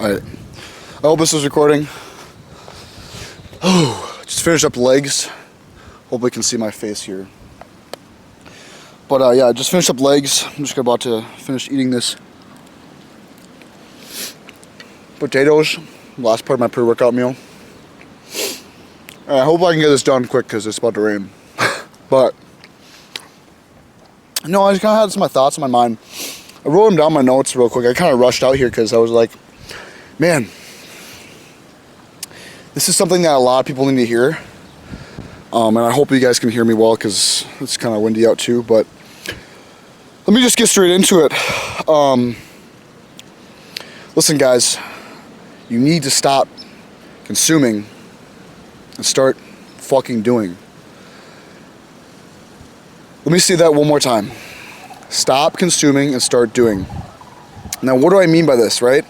Alright. I hope this is recording. Oh, just finished up legs. Hope you can see my face here. But yeah, I just finished up legs. I'm just about to finish eating this potatoes. Last part of my pre-workout meal. I hope I can get this done quick because it's about to rain. But no, I just kind of had some of my thoughts in my mind. I wrote them down in my notes real quick. I kind of rushed out here because I was like, man, this is something that a lot of people need to hear. And I hope you guys can hear me well because it's kind of windy out too. But let me just get straight into it. Listen, guys, you need to stop consuming and start fucking doing. Let me say that one more time. Stop consuming and start doing. Now, what do I mean by this, right?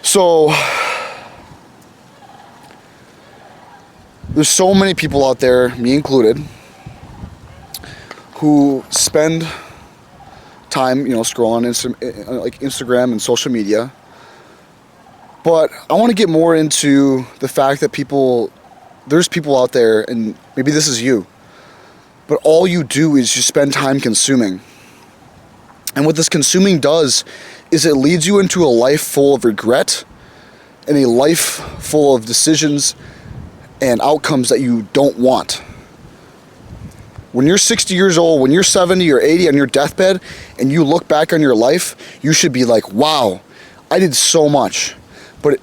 So, there's so many people out there, me included, who spend time, scrolling like Instagram and social media. But I want to get more into the fact that there's people out there, and maybe this is you, but all you do is you spend time consuming. And what this consuming does is it leads you into a life full of regret and a life full of decisions and outcomes that you don't want. When you're 60 years old, when you're 70 or 80 on your deathbed, and you look back on your life, you should be like, wow, I did so much. But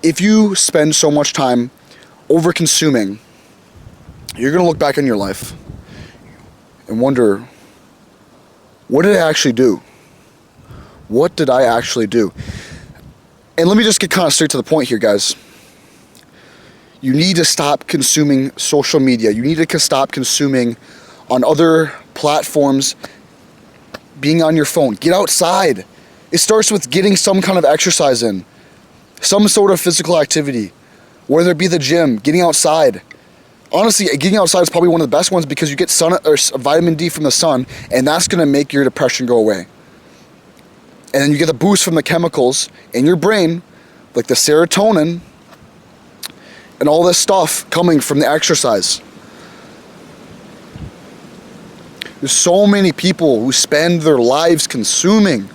if you spend so much time over consuming, you're going to look back on your life and wonder, what did I actually do? What did I actually do? And let me just get kind of straight to the point here, guys. You need to stop consuming social media. You need to stop consuming on other platforms, being on your phone. Get outside. It starts with getting some kind of exercise in, some sort of physical activity, whether it be the gym, getting outside. Honestly, getting outside is probably one of the best ones because you get vitamin D from the sun, and that's going to make your depression go away. And then you get the boost from the chemicals in your brain, like the serotonin, and all this stuff coming from the exercise. There's so many people who spend their lives consuming.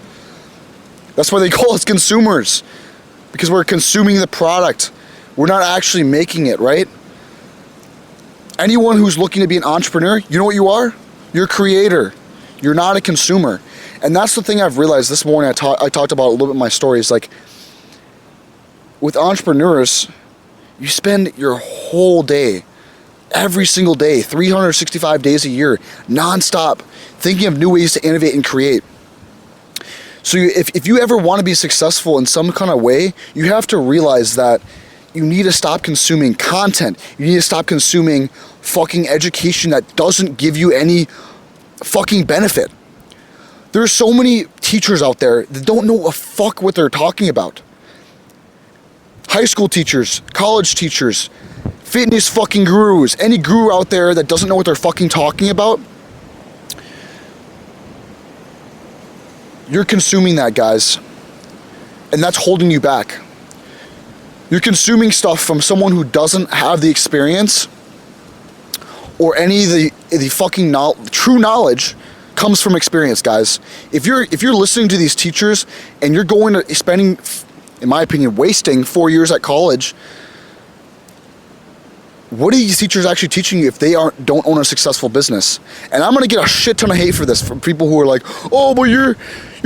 That's why they call us consumers, because we're consuming the product. We're not actually making it, right? Anyone who's looking to be an entrepreneur, you know what you are? You're a creator. You're not a consumer. And that's the thing I've realized this morning. I talked about a little bit in my stories. Like, with entrepreneurs, you spend your whole day, every single day, 365 days a year, nonstop, thinking of new ways to innovate and create. So if you ever want to be successful in some kind of way, you have to realize that you need to stop consuming content. You need to stop consuming fucking education that doesn't give you any fucking benefit. There are so many teachers out there that don't know a fuck what they're talking about. High school teachers, college teachers, fitness fucking gurus, any guru out there that doesn't know what they're fucking talking about, you're consuming that, guys. And that's holding you back. You're consuming stuff from someone who doesn't have the experience or any of the fucking true knowledge comes from experience, guys. If you're listening to these teachers and you're going to spending, in my opinion, wasting 4 years at college, what are these teachers actually teaching you if they don't own a successful business? And I'm gonna get a shit ton of hate for this from people who are like, oh, but you're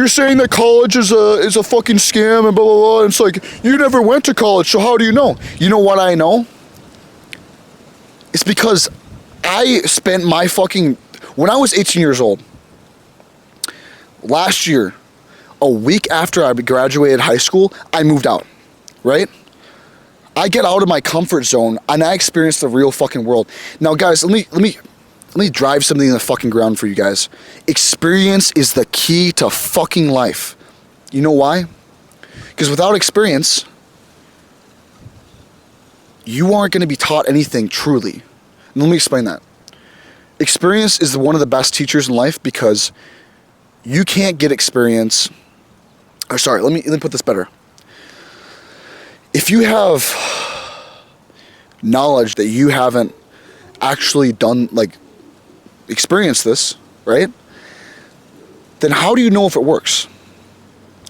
saying that college is a fucking scam and blah blah blah. And it's like, you never went to college, so how do you know? You know what I know? It's because I spent when I was 18 years old, last year, a week after I graduated high school, I moved out, right? I get out of my comfort zone and I experience the real fucking world. Now, guys, let me drive something in the fucking ground for you guys. Experience is the key to fucking life. You know why? Because without experience, you aren't going to be taught anything truly. And let me explain that. Experience is one of the best teachers in life because you can't get experience. Or sorry, let me put this better. if you have knowledge that you haven't actually done, like, experienced this, right? Then how do you know if it works?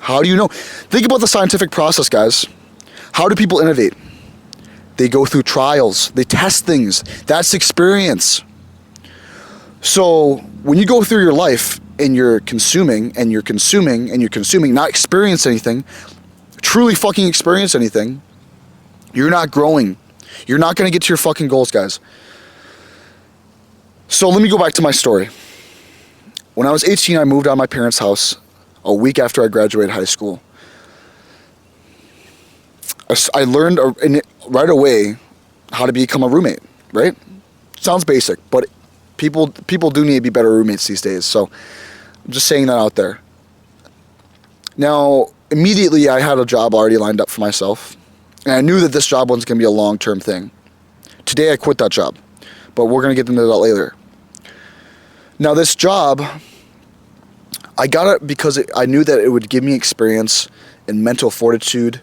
How do you know? Think about the scientific process, guys. How do people innovate? They go through trials. They test things. That's experience. So when you go through your life and you're consuming and you're consuming and you're consuming, not experience anything, truly fucking experience anything, you're not growing. You're not going to get to your fucking goals, guys. So let me go back to my story. When I was 18, I moved out of my parents' house a week after I graduated high school. I learned right away how to become a roommate, right? Sounds basic, but people do need to be better roommates these days. So I'm just saying that out there. Now, immediately I had a job already lined up for myself. And I knew that this job wasn't going to be a long-term thing. Today I quit that job, but we're going to get into that later. Now this job, I got it because I knew that it would give me experience in mental fortitude,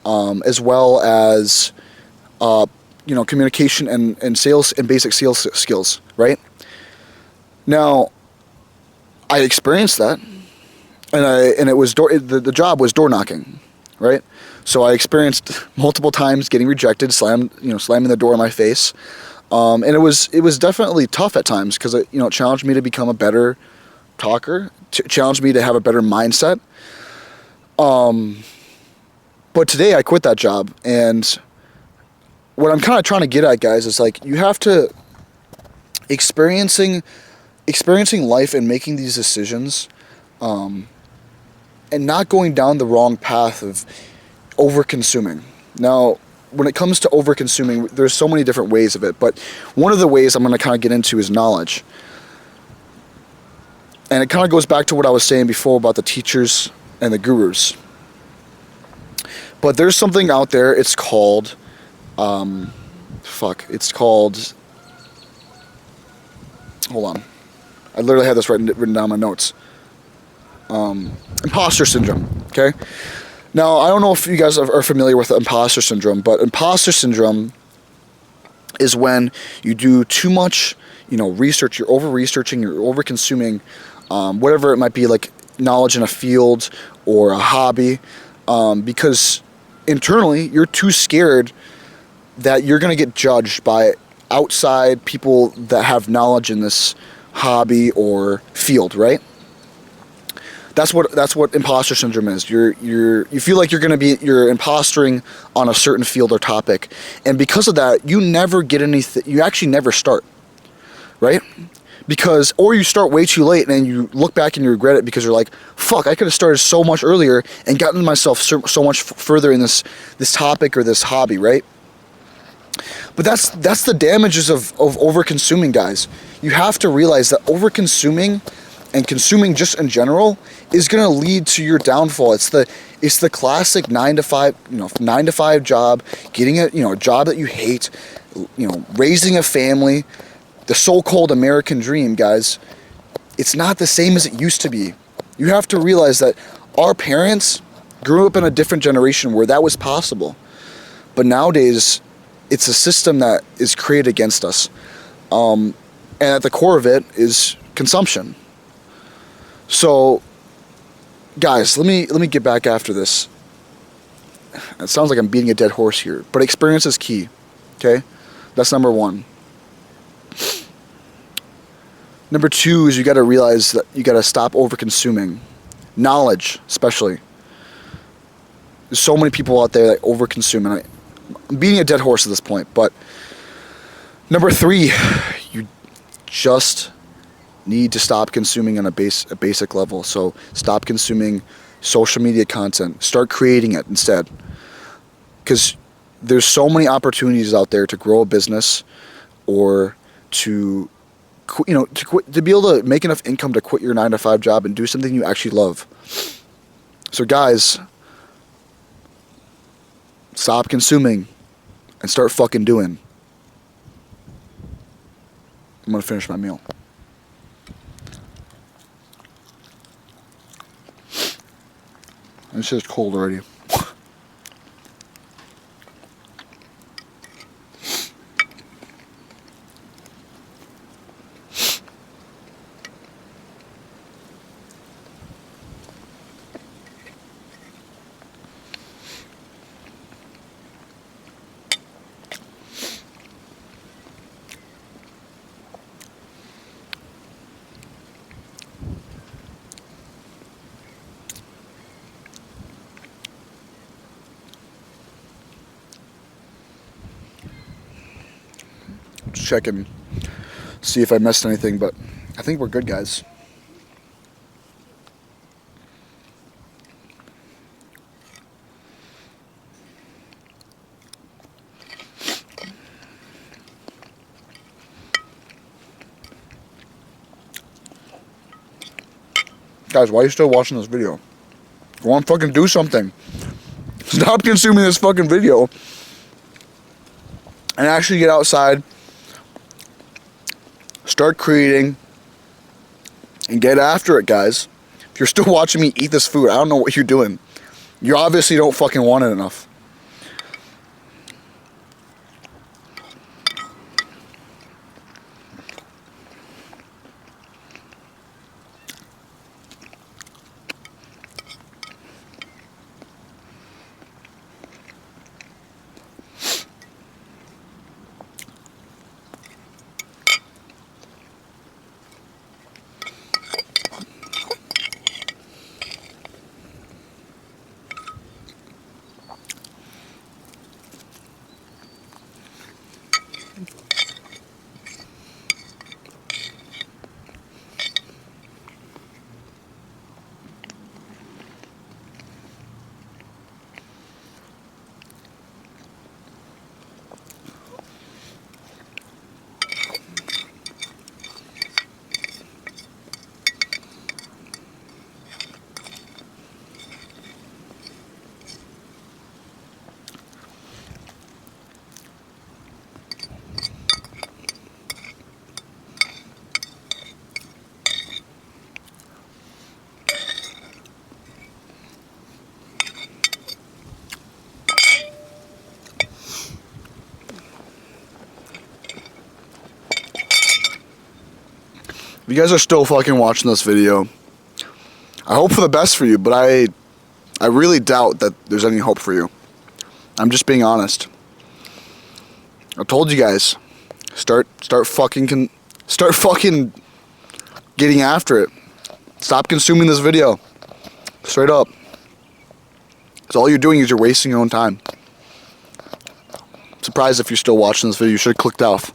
as well as communication and sales and basic sales skills, right? Now, I experienced that, and it was the job was door knocking, right? So I experienced multiple times getting rejected, slamming the door in my face, and it was definitely tough at times because it challenged me to become a better talker, challenged me to have a better mindset. But today I quit that job, and what I'm kind of trying to get at, guys, is like you have to experiencing life and making these decisions, and not going down the wrong path of over-consuming. Now, when it comes to over-consuming, there's so many different ways of it, but one of the ways I'm going to kind of get into is knowledge. And it kind of goes back to what I was saying before about the teachers and the gurus. But there's something out there, it's called, hold on. I literally had this written down in my notes. Imposter syndrome, okay? Now, I don't know if you guys are familiar with imposter syndrome, but imposter syndrome is when you do too much, research, you're over-researching, you're over-consuming, whatever it might be, like knowledge in a field or a hobby, because internally, you're too scared that you're going to get judged by outside people that have knowledge in this hobby or field, right? That's what imposter syndrome is. You feel like you're impostering on a certain field or topic, and because of that, you never get anything. You actually never start, right? Or you start way too late, and then you look back and you regret it because you're like, "Fuck! I could have started so much earlier and gotten myself so much further in this topic or this hobby, right?" But that's the damages of over-consuming, guys. You have to realize that over-consuming and consuming just in general is going to lead to your downfall. It's the classic 9 to 5 job, getting a job that you hate, raising a family, the so-called American dream, guys. It's not the same as it used to be. You have to realize that our parents grew up in a different generation where that was possible. But nowadays, it's a system that is created against us. And at the core of it is consumption. So, guys, let me get back after this. It sounds like I'm beating a dead horse here, but experience is key, okay? That's number one. Number two is you got to realize that you got to stop over-consuming. Knowledge, especially. There's so many people out there that over-consume, and I'm beating a dead horse at this point, but number three, you just need to stop consuming on a basic level. So stop consuming social media content. Start creating it instead. Because there's so many opportunities out there to grow a business or to be able to make enough income to quit your 9 to 5 job and do something you actually love. So guys, stop consuming and start fucking doing. I'm gonna finish my meal. It's just cold already. check and see if I missed anything, but I think we're good, guys. Guys, why are you still watching this video? Go on, fucking do something. Stop consuming this fucking video and actually get outside, start creating, and get after it, guys. If you're still watching me eat this food, I don't know what you're doing. You obviously don't fucking want it enough. If you guys are still fucking watching this video, I hope for the best for you, but I really doubt that there's any hope for you. I'm just being honest. I told you guys, start fucking getting after it. Stop consuming this video. Straight up. Because all you're doing is you're wasting your own time. I'm surprised if you're still watching this video. You should have clicked off.